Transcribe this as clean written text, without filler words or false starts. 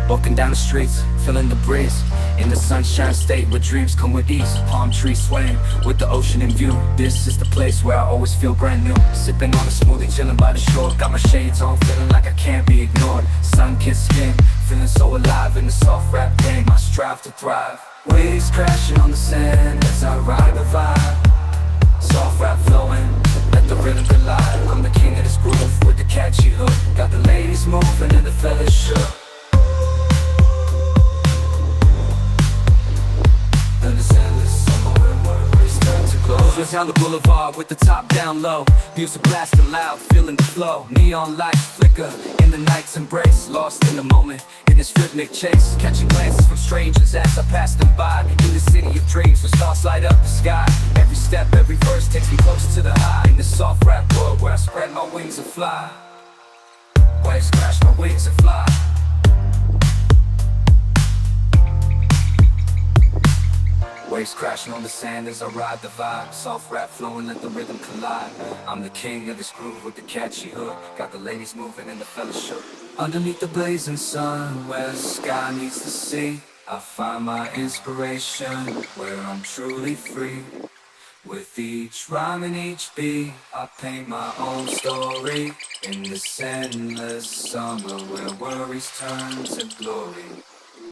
Walking down the streets, feeling the breeze. In the sunshine state where dreams come with ease. Palm trees swaying with the ocean in view. This is the place where I always feel brand new. Sipping on a smoothie, chilling by the shore. Got my shades on, feeling like I can't be ignored. Sun-kissed skin, feeling so alive in the soft rap game. I strive to thrive. Waves crashing on the sand as I ride the vibe. Soft rap flowing, let the rhythm collide. I'm the king of this groove with the catchy hook. Got the ladies moving and the fellas shook. Just down the boulevard with the top down low. Music blasting loud, feeling the flow. Neon lights flicker in the night's embrace. Lost in the moment, in this rhythmic chase. Catching glances from strangers as I pass them by. In the city of dreams where stars light up the sky. Every step, every verse takes me close to the high. In this soft rap world where I spread my wings and fly. Waves crash my wings and fly. Waves crashing on the sand as I ride the vibe. Soft rap flowing, let the rhythm collide. I'm the king of this groove with the catchy hook. Got the ladies moving and the fellas shook. Underneath the blazing sun, where the sky meets the sea, I find my inspiration, where I'm truly free. With each rhyme and each beat, I paint my own story. In this endless summer where worries turn to glory.